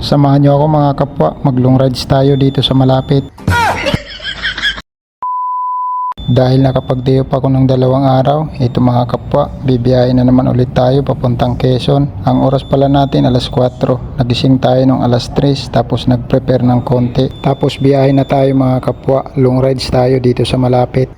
Samahan nyo ako mga kapwa, mag long rides tayo dito sa malapit. Dahil nakapag-day off ako ng 2 araw, ito mga kapwa, bibiyahin na naman ulit tayo papuntang Quezon. Ang oras pala natin alas 4, nagising tayo ng alas 3, tapos nag-prepare ng konti. Tapos biyahin na tayo mga kapwa, long rides tayo dito sa malapit.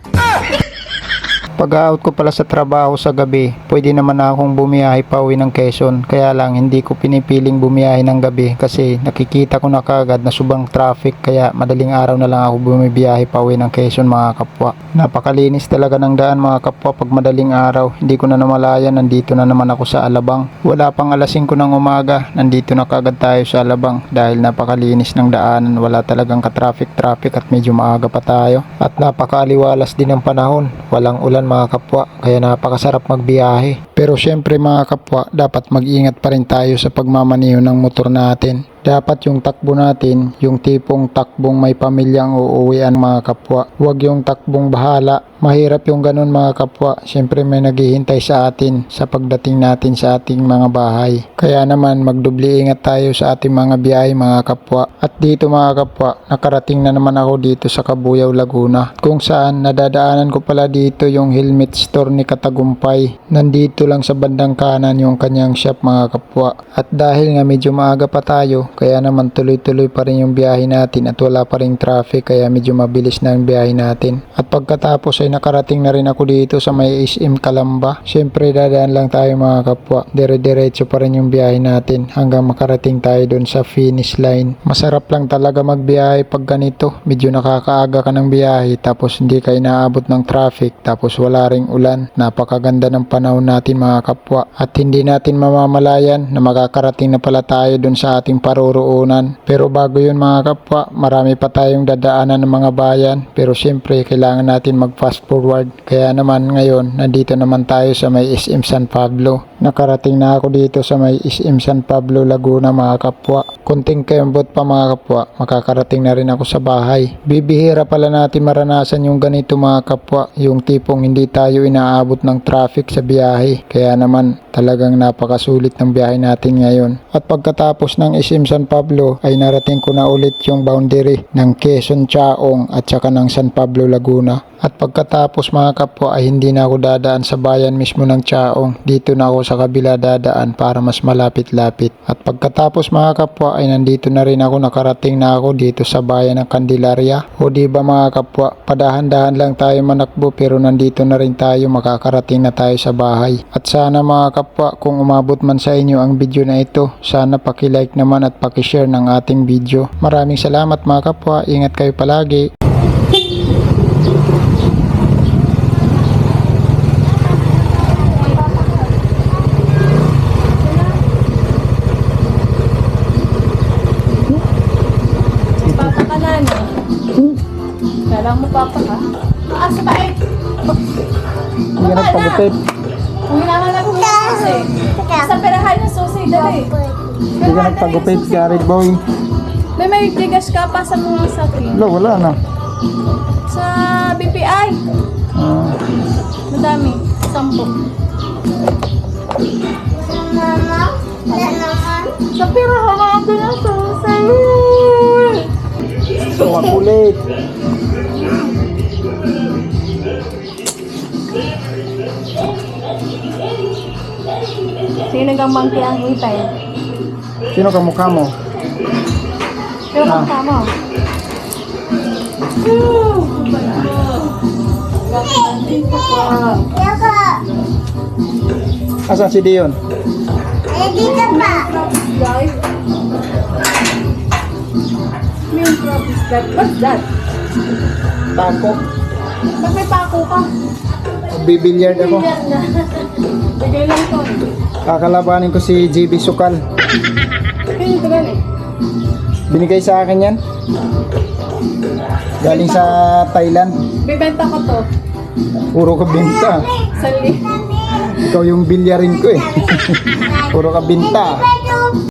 Pag-out ko pala sa trabaho sa gabi, pwede naman akong bumiyahe pa uwi ng Quezon. Kaya lang hindi ko pinipiling bumiyahe ng gabi kasi nakikita ko na kagad na subang traffic, kaya madaling araw na lang ako bumibiyahe pa uwi ng Quezon mga kapwa. Napakalinis talaga ng daan mga kapwa pag madaling araw. Hindi ko na namalayan, nandito na naman ako sa Alabang. Wala pang alas 5 ng umaga, nandito na kagad tayo sa Alabang dahil napakalinis ng daanan. Wala talagang ka-traffic at medyo maaga pa tayo. At napakaaliwalas din ng panahon. Walang ulan mga kapwa, kaya napakasarap magbiyahe. Pero syempre mga kapwa, dapat mag-ingat pa rin tayo sa pagmamaneho ng motor natin. Dapat yung takbo natin, yung tipong takbong may pamilyang uuwian mga kapwa. Huwag yung takbong bahala. Mahirap yung ganun mga kapwa. Syempre may naghihintay sa atin sa pagdating natin sa ating mga bahay. Kaya naman magdubli ingat tayo sa ating mga biyahe mga kapwa. At dito mga kapwa, nakarating na naman ako dito sa Cabuyao, Laguna. Kung saan nadadaanan ko pala dito yung helmet store ni Katagumpay. Nandito lang sa bandang kanan yung kanyang shop mga kapwa. At dahil nga medyo maaga pa tayo, kaya naman tuloy-tuloy pa rin yung biyahe natin at wala pa rin traffic, kaya medyo mabilis na yung biyahe natin. At pagkatapos ay nakarating na rin ako dito sa may SM Calamba. Syempre dadaan lang tayo mga kapwa. Dire-diretso pa rin yung biyahe natin hanggang makarating tayo dun sa finish line. Masarap lang talaga magbiyahe pag ganito. Medyo nakakaaga ka ng biyahe tapos hindi ka inaabot ng traffic tapos wala ring ulan. Napakaganda ng panahon natin mga kapwa. At hindi natin mamamalayan na makakarating na pala tayo dun sa ating paruroonan. Pero bago yun mga kapwa, marami pa tayong dadaanan ng mga bayan. Pero syempre kailangan natin mag fast forward. Kaya naman ngayon, nandito naman tayo sa may SM San Pablo. Nakarating na ako dito sa may SM San Pablo, Laguna mga kapwa. Kunting kembot pa mga kapwa, makakarating na rin ako sa bahay. Bibihira pala natin maranasan yung ganito mga kapwa, yung tipong hindi tayo inaabot ng traffic sa biyahe. Kaya naman talagang napakasulit ng biyahe natin ngayon. At pagkatapos ng SM San Pablo ay narating ko na ulit yung boundary ng Quezon Chaong at saka ng San Pablo, Laguna. At pagkatapos mga kapwa ay hindi na ako dadaan sa bayan mismo ng Chaong. Dito na ako sa kabila dadaan para mas malapit-lapit. At pagkatapos mga kapwa ay nandito na rin ako, nakarating na ako dito sa bayan ng Candelaria. O diba mga kapwa, padahan-dahan lang tayo manakbo pero nandito na rin tayo, makakarating na tayo sa bahay. At sana mga kapwa, kung umabot man sa inyo ang video na ito, sana paki-like naman at paki-share ng ating video. Maraming salamat mga kapwa, ingat kayo palagi. Kailangan mo papa ka? Asa ba eh? Hindi na pagupit. Kung hinahanap mo yung susi. Sa perahan ng susi, dali. Hindi ka nagpagupit, Jared boy. May bigas ka, pasa mo nga sa akin. Wala na. Sa BPI. Madami. 10. Sa perahan natin ang susi. Makulit. Sino kang monkey ang itay? Sino ka mukha mo? Pero kang kamo. Asan si Dion? Dito pa. What's that? Tako. Ba't may pako ka? Bibilyard ako. Bigay lang to. Kakalabanin ko si JB Sukal. Kaya ito gani. Binigay sa akin yan. Galing sa Thailand. Bibenta ko to. Puro ka binta. Sali. Ikaw yung bilyarin ko eh. Puro ka binta.